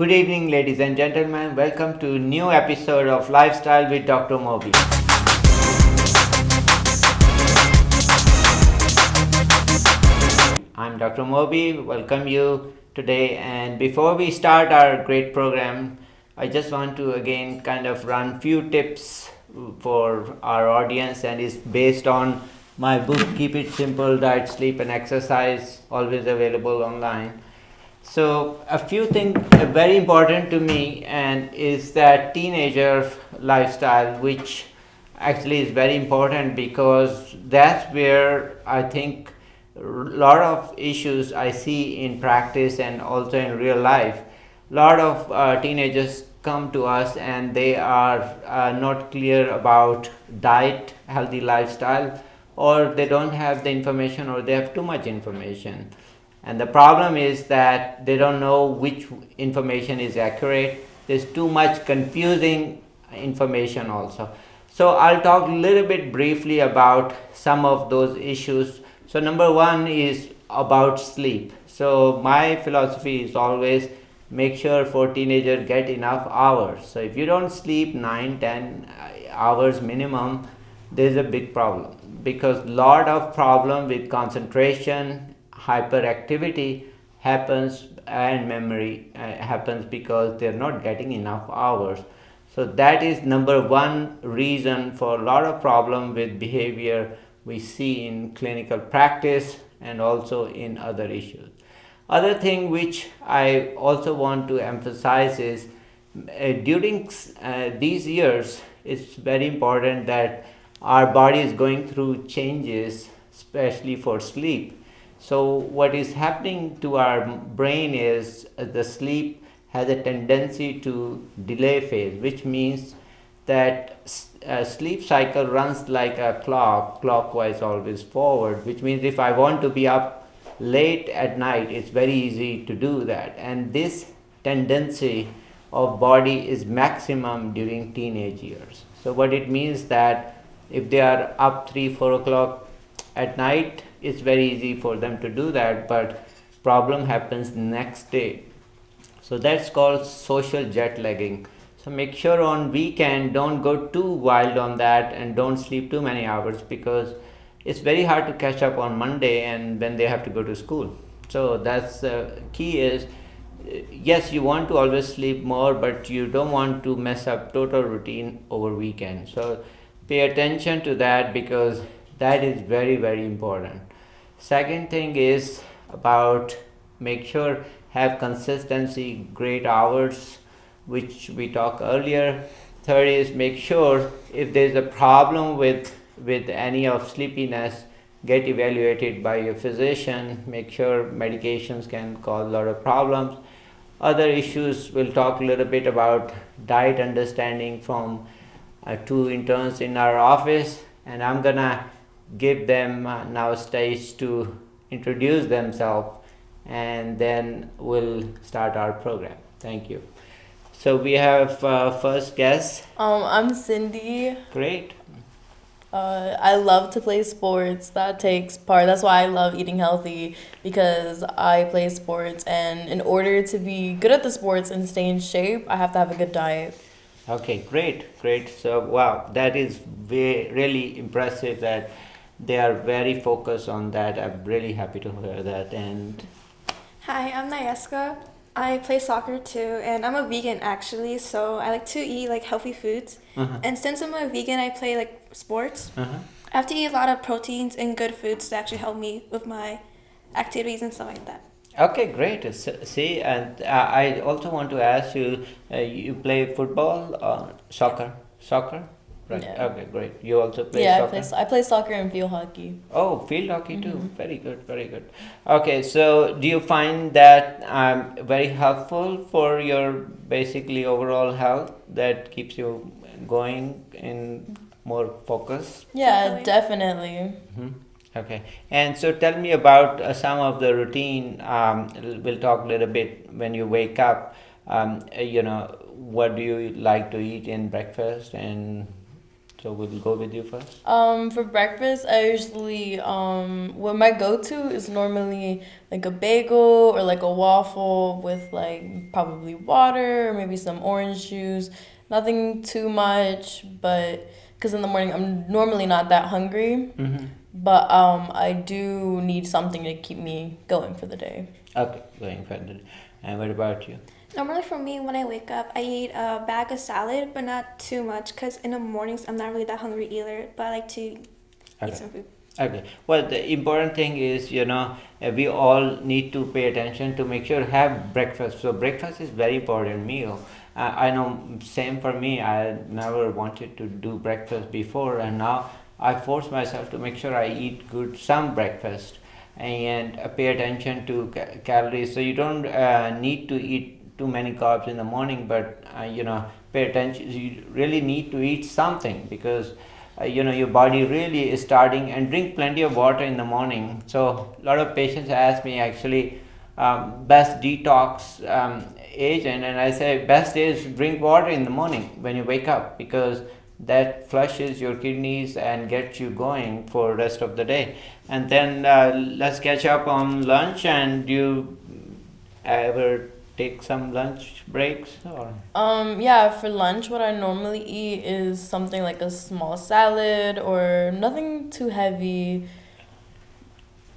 Good evening, ladies and gentlemen. Welcome to a new episode of Lifestyle with Dr. Mobi. I'm Dr. Mobi. Welcome you today. And before we start our great program, I just want to again kind of run few tips for our audience, and it's based on my book Keep It Simple: Diet, Sleep and Exercise, always available online. So a few things very important to me and is that teenager lifestyle, which actually is very important because that's where I think a lot of issues I see in practice and also in real life. A lot of teenagers come to us and they are not clear about diet, healthy lifestyle, or they don't have the information or they have too much information. And the problem is that they don't know which information is accurate. There's too much confusing information also. So I'll talk a little bit briefly about some of those issues. So number one is about sleep. So my philosophy is always make sure for teenagers get enough hours. So if you don't sleep 9-10 hours minimum, there's a big problem because lot of problem with concentration, hyperactivity happens, and memory happens because they're not getting enough hours. So that is number one reason for a lot of problem with behavior we see in clinical practice and also in other issues. Other thing which I also want to emphasize is during these years it's very important that our body is going through changes, especially for sleep. So what is happening to our brain is the sleep has a tendency to delay phase, which means that sleep cycle runs like a clock, clockwise always forward, which means if I want to be up late at night, it's very easy to do that. And this tendency of body is maximum during teenage years. So what it means that if they are up 3-4 o'clock at night, it's very easy for them to do that, but problem happens next day. So that's called social jet lagging. So make sure on weekend don't go too wild on that and don't sleep too many hours because it's very hard to catch up on Monday and when they have to go to school. So that's key is yes, you want to always sleep more, but you don't want to mess up total routine over weekend. So pay attention to that because that is very, very important. Second thing is about make sure have consistency, great hours, which we talked earlier. Third is make sure if there's a problem with any of sleepiness, get evaluated by your physician. Make sure medications can cause a lot of problems. Other issues we'll talk a little bit about diet understanding from two interns in our office, and I'm gonna give them now stage to introduce themselves and then we'll start our program. Thank you. So we have first guest. I'm Cindy. Great. I love to play sports. That takes part. That's why I love eating healthy because I play sports, and in order to be good at the sports and stay in shape, I have to have a good diet. Okay, great. So wow, that is really impressive that they are very focused on that. I'm really happy to hear that. And Hi, I'm Nayeska. I play soccer too, and I'm a vegan actually, so I like to eat like healthy foods. And since I'm a vegan, I play like sports. I have to eat a lot of proteins and good foods to actually help me with my activities and stuff like that. okay, great. See, and I also want to ask you, you play football or soccer? Soccer? Right. Yeah. Okay, great. You also play Yeah, soccer? I play soccer and field hockey. Oh, field hockey too. Very good. Okay, so do you find that very helpful for your basically overall health that keeps you going in more focus? Yeah, Definitely. definitely. Okay, and so tell me about some of the routine. We'll talk a little bit when you wake up. What do you like to eat in breakfast and So we'll go with you first. For breakfast, I usually what my go-to is normally like a bagel or like a waffle with like probably water or maybe some orange juice. Nothing too much, but because in the morning I'm normally not that hungry, Mm-hmm. but I do need something to keep me going for the day. Okay, going further. And what about you? Normally for me, when I wake up, I eat a bag of salad, but not too much, because in the mornings I'm not really that hungry either. But I like to eat Okay. some food. Okay. Well, the important thing is, we all need to pay attention to make sure have breakfast. So breakfast is very important meal. I know same for me. I never wanted to do breakfast before, and now I force myself to make sure I eat good some breakfast and pay attention to calories. So you don't need to eat too many carbs in the morning, but pay attention. You really need to eat something because your body really is starting, and drink plenty of water in the morning. So a lot of patients ask me actually best detox agent, and I say best is drink water in the morning when you wake up, because that flushes your kidneys and gets you going for rest of the day. And then let's catch up on lunch. And do you ever take some lunch breaks or? Yeah, for lunch, what I normally eat is something like a small salad or nothing too heavy.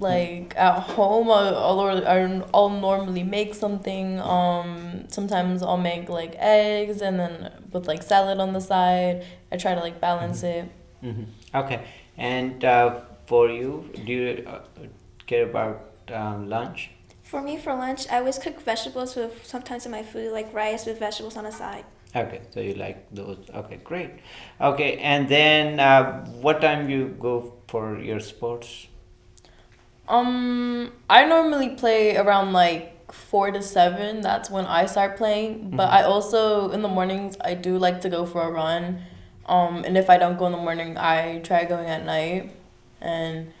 Like at home, I'll normally make something. Sometimes I'll make like eggs and then with like salad on the side. I try to like balance it. Mm-hmm. Okay. And for you, do you care about lunch? For me, for lunch, I always cook vegetables with sometimes in my food, like rice with vegetables on the side. Okay, so you like those. Okay, great. Okay, and then what time you go for your sports? I normally play around like 4 to 7. That's when I start playing. But I also in the mornings I do like to go for a run. And if I don't go in the morning, I try going at night, and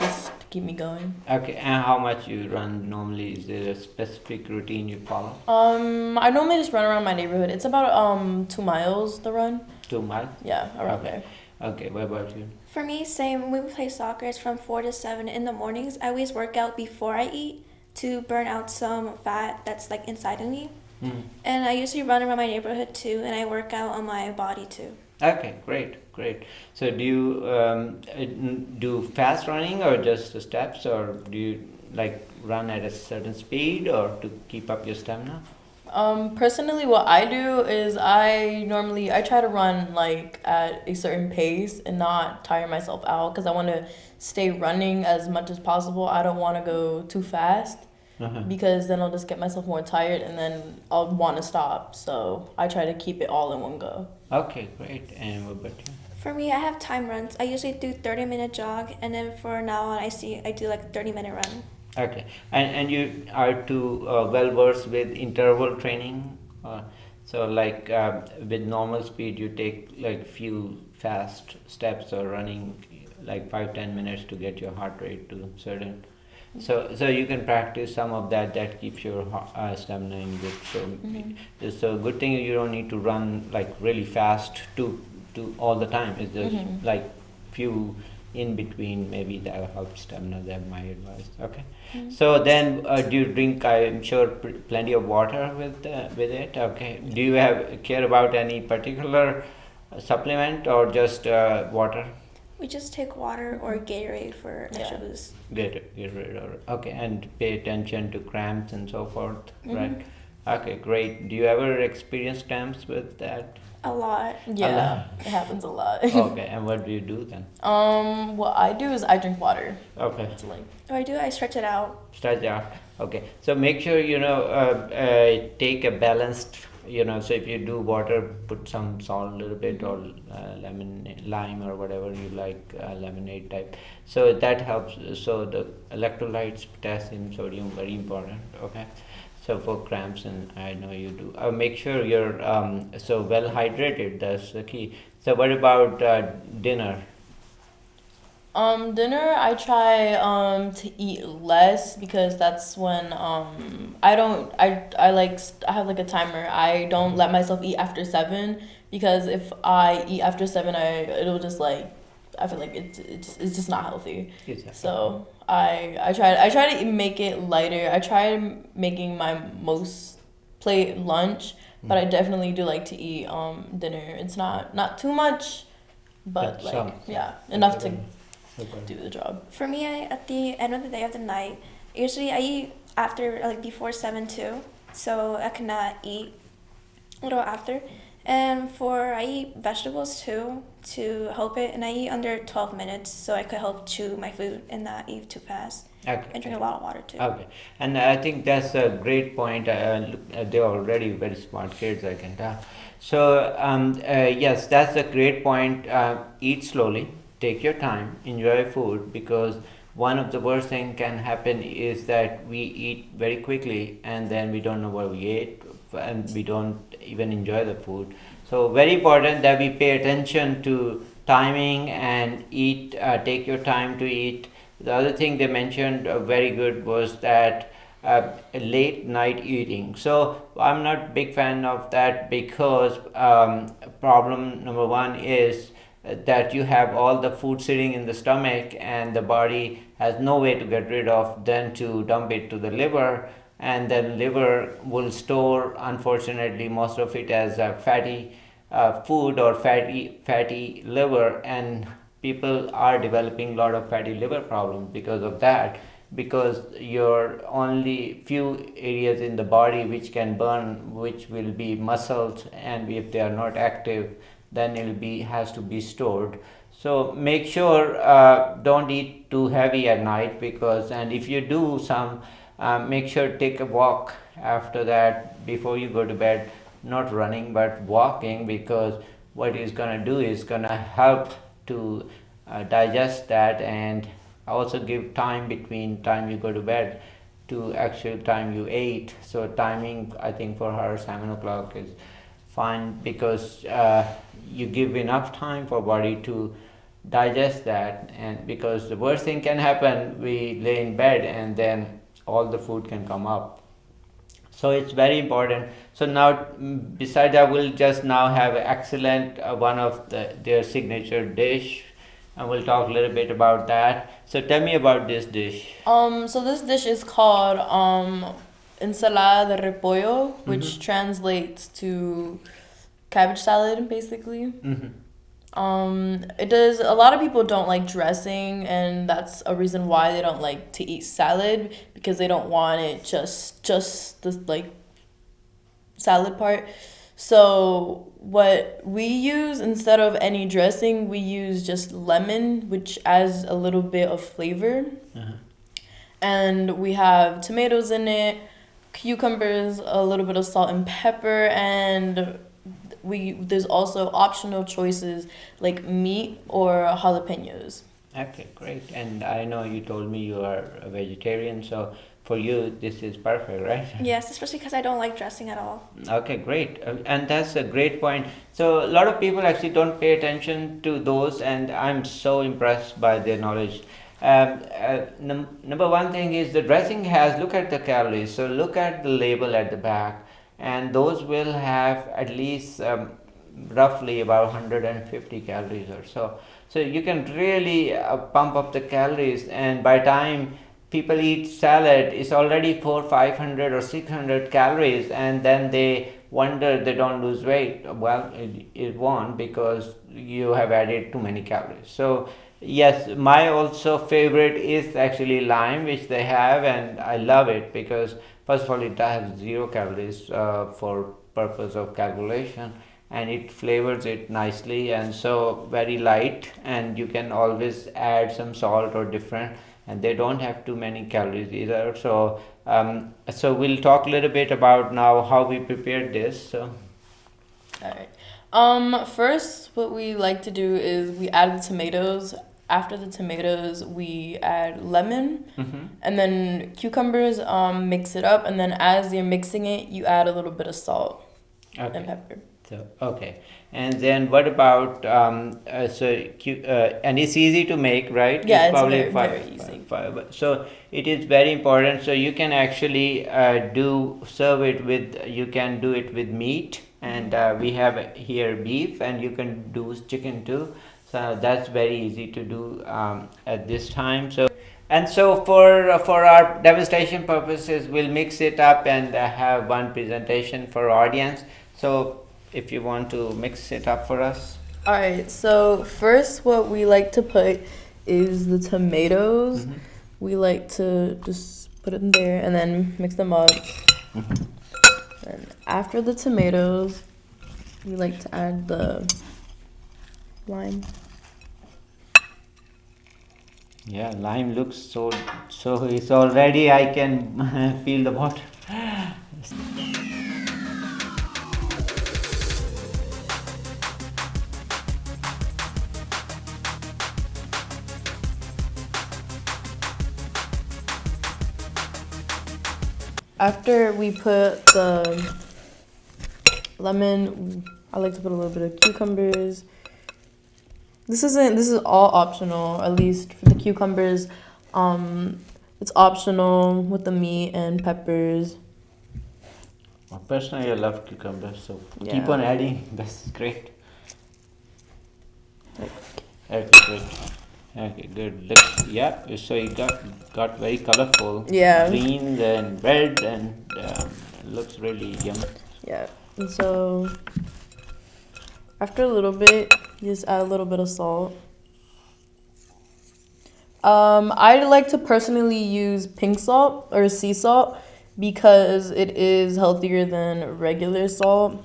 just to keep me going. Okay, and how much you run normally? Is there a specific routine you follow? I normally just run around my neighborhood. It's about 2 miles the run. 2 miles? Yeah, around Okay. there. Okay, what about you? For me, same. When we play soccer, it's from 4 to 7 in the mornings. I always work out before I eat to burn out some fat that's like inside of me. Mm. And I usually run around my neighborhood too, and I work out on my body too. Okay, great, great. So do you do fast running or just the steps, or do you like run at a certain speed or to keep up your stamina? Personally, what I do is I try to run like at a certain pace and not tire myself out because I want to stay running as much as possible. I don't want to go too fast Uh-huh. because then I'll just get myself more tired and then I'll want to stop. So I try to keep it all in one go. Okay, great. And what about you? For me, I have time runs. I usually do 30-minute jog, and then for now on, I do like 30-minute run. Okay, and you are too well versed with interval training, so like with normal speed you take like few fast steps or running like 5-10 minutes to get your heart rate to certain. So you can practice some of that. That keeps your stamina in good. So it's a good thing you don't need to run like really fast to all the time. It's just like few in between, maybe that will help stamina. That my advice. Okay. So then, do you drink? I'm sure plenty of water with it. Okay. Do you care about any particular supplement or just water? We just take water or Gatorade for extra Yeah. boost. Get rid of it. Okay, and pay attention to cramps and so forth. Right. Okay, great. Do you ever experience cramps with that? A lot. Yeah, it happens a lot. Okay, and what do you do then? What I do is I drink water. Okay. It's like I stretch it out. Stretch out. Okay, so make sure take a balanced. So if you do water, put some salt a little bit or lime or whatever you like, lemonade type. So that helps. So the electrolytes, potassium, sodium, very important. Okay. So for cramps, and I know you do. Make sure you're so well hydrated. That's the key. So what about dinner? Dinner I try to eat less because that's when I have like a timer. I don't let myself eat after 7 because if I eat after 7 it'll just like I feel like it's just not healthy. Exactly. So I try to make it lighter. I try making my most plate lunch, but I definitely do like to eat dinner. It's not too much, but But like some. yeah, enough to Super. do the job. For me, at the end of the day of the night, usually I eat after like before 7 too, so I cannot eat a little after. And I eat vegetables too to help it, and I eat under 12 minutes so I could help chew my food and not eat too fast. Okay. And drink a lot of water too. Okay, and I think that's a great point. They're already very smart kids, I can tell. So, yes, that's a great point. Eat slowly, take your time, enjoy food, because one of the worst thing can happen is that we eat very quickly and then we don't know what we ate and we don't even enjoy the food. So, very important that we pay attention to timing and eat. Take your time to eat. The other thing they mentioned very good was that late night eating. So I'm not big fan of that because problem number one is that you have all the food sitting in the stomach and the body has no way to get rid of than to dump it to the liver, and then liver will store unfortunately most of it as a fatty food or fatty liver, and people are developing a lot of fatty liver problems because of that, because your only few areas in the body which can burn, which will be muscles, and if they are not active then it will be has to be stored. So make sure don't eat too heavy at night, because and if you do some make sure take a walk after that before you go to bed, not running but walking, because what it's going to do is going to help to digest that and also give time between time you go to bed to actual time you ate. So timing I think for her 7 o'clock is fine, because you give enough time for body to digest that, and because the worst thing can happen, we lay in bed and then all the food can come up. So it's very important. So now besides I will just now have an excellent one of their signature dish, and we'll talk a little bit about that. So tell me about this dish. So this dish is called ensalada de repollo, which translates to cabbage salad, basically. It does. A lot of people don't like dressing, and that's a reason why they don't like to eat salad, because they don't want it just the like salad part. So what we use instead of any dressing, we use just lemon, which adds a little bit of flavor. And we have tomatoes in it, cucumbers, a little bit of salt and pepper, and there's also optional choices like meat or jalapenos. Okay, great. And I know you told me you are a vegetarian, so for you this is perfect, right? Yes, especially because I don't like dressing at all. Okay, great. And that's a great point. So a lot of people actually don't pay attention to those, and I'm so impressed by their knowledge. Number one thing is the dressing has, look at the calories. So look at the label at the back, and those will have at least roughly about 150 calories or so. So you can really pump up the calories, and by time people eat salad, it's already 500 or 600 calories, and then they wonder they don't lose weight. Well, it won't, because you have added too many calories. So yes, my also favorite is actually lime, which they have, and I love it because first of all it has 0 calories for purpose of calculation, and it flavors it nicely, and so very light, and you can always add some salt or different, and they don't have too many calories either. So so we'll talk a little bit about now how we prepared this. So All right. First, what we like to do is we add the tomatoes. After the tomatoes, we add lemon, and then cucumbers. Mix it up, and then as you're mixing it, you add a little bit of salt and pepper. So, okay. And then what about, and it's easy to make, right? Yeah, it's probably very, very easy. So it is very important. So you can actually serve it with, you can do it with meat. And we have here beef, and you can do chicken too. So that's very easy to do at this time. So for our demonstration purposes, we'll mix it up and have one presentation for audience. So if you want to mix it up for us. All right, so first what we like to put is the tomatoes. Mhm. We like to just put it in there and then mix them up. And after the tomatoes, we like to add the lime. Yeah, lime looks so it's already, I can feel the water. After we put the lemon, I like to put a little bit of cucumbers. This is all optional, at least for the cucumbers. It's optional with the meat and peppers. Well, personally, I love cucumbers, so keep Yeah. on adding. That's great. Okay, great. Okay, good. Look, yeah. So it got very colorful. Yeah. Green and red, and looks really yummy. Yeah. And so after a little bit, you just add a little bit of salt. I like to personally use pink salt or sea salt because it is healthier than regular salt.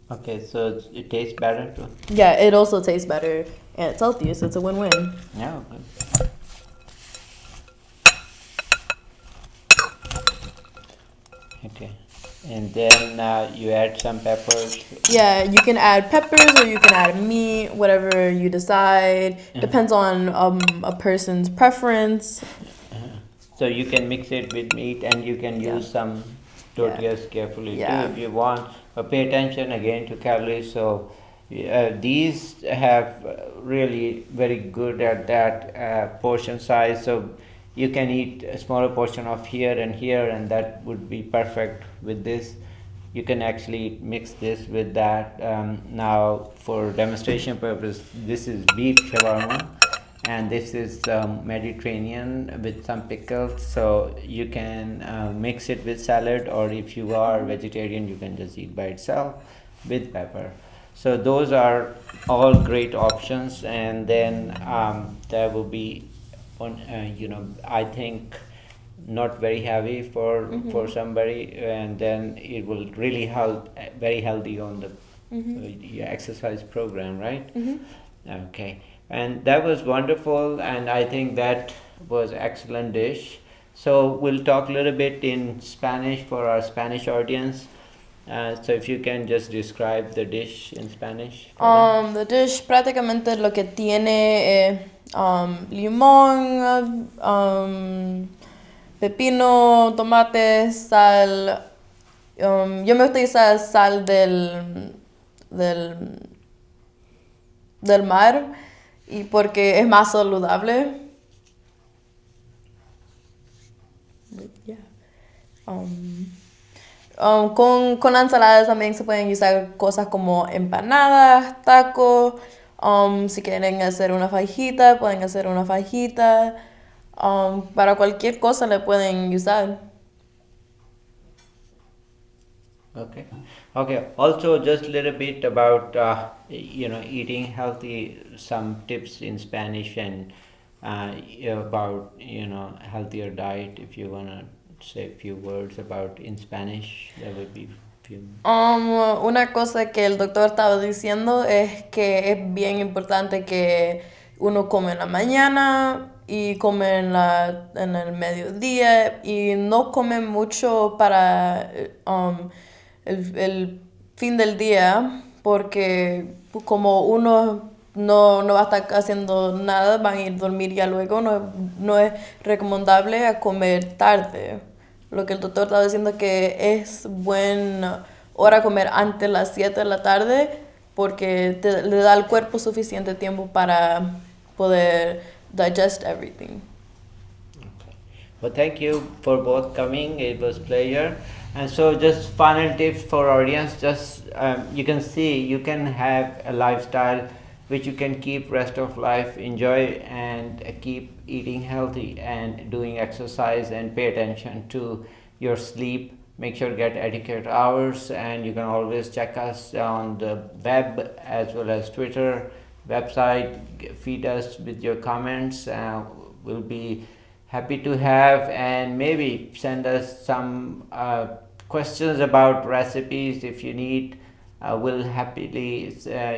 Okay, so it tastes better too. Yeah, it also tastes better and it's healthier, so it's a win-win. Yeah. Okay, and then you add some peppers. Yeah, you can add peppers or you can add meat, whatever you decide. Depends on a person's preference. So you can mix it with meat, and you can use some tortillas carefully Yeah. too if you want. But pay attention again to calories. So these have really very good at that portion size. So you can eat a smaller portion of here, and that would be perfect with this. You can actually mix this with that. Now, for demonstration purpose, this is beef shawarma, and this is Mediterranean with some pickles. So you can mix it with salad, or if you are vegetarian, you can just eat by itself with pepper. So those are all great options, and then there will be I think not very heavy for somebody, and then it will really help, very healthy on the your exercise program, right? Okay, and that was wonderful, and I think that was excellent dish. So we'll talk a little bit in Spanish for our Spanish audience. So if you can just describe the dish in Spanish for them. The dish prácticamente lo que tiene limón, pepino, tomate, sal. Yo me gusta usar sal del mar y porque es más saludable. Yeah. Con ensaladas también se pueden usar cosas como empanadas, tacos. Si quieren hacer una fajita, pueden hacer una fajita. Para cualquier cosa le pueden usar. Okay. Okay. Also, just a little bit about eating healthy. Some tips in Spanish, and about healthier diet. If you wanna say a few words about in Spanish, that would be few. Una cosa que el doctor estaba diciendo es que es bien importante que uno come en la mañana y come en el mediodía y no come mucho para el fin del día, porque como uno no va a estar haciendo nada, van a ir a dormir ya luego, no es recomendable a comer tarde. lo que el doctor estaba diciendo que es buena hora comer antes las 7 de la tarde porque le da al cuerpo suficiente tiempo para poder digest everything. Well, thank you for both coming. It was pleasure. And so, just final tips for audience. Just you can see you can have a lifestyle which you can keep rest of life, enjoy, and keep eating healthy and doing exercise and pay attention to your sleep. Make sure get adequate hours, and you can always check us on the web as well as Twitter, website. Feed us with your comments. We'll be happy to have, and maybe send us some questions about recipes if you need. We'll happily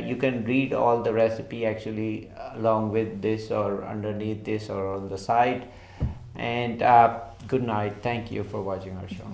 you can read all the recipe actually along with this or underneath this or on the side. And good night. Thank you for watching our show.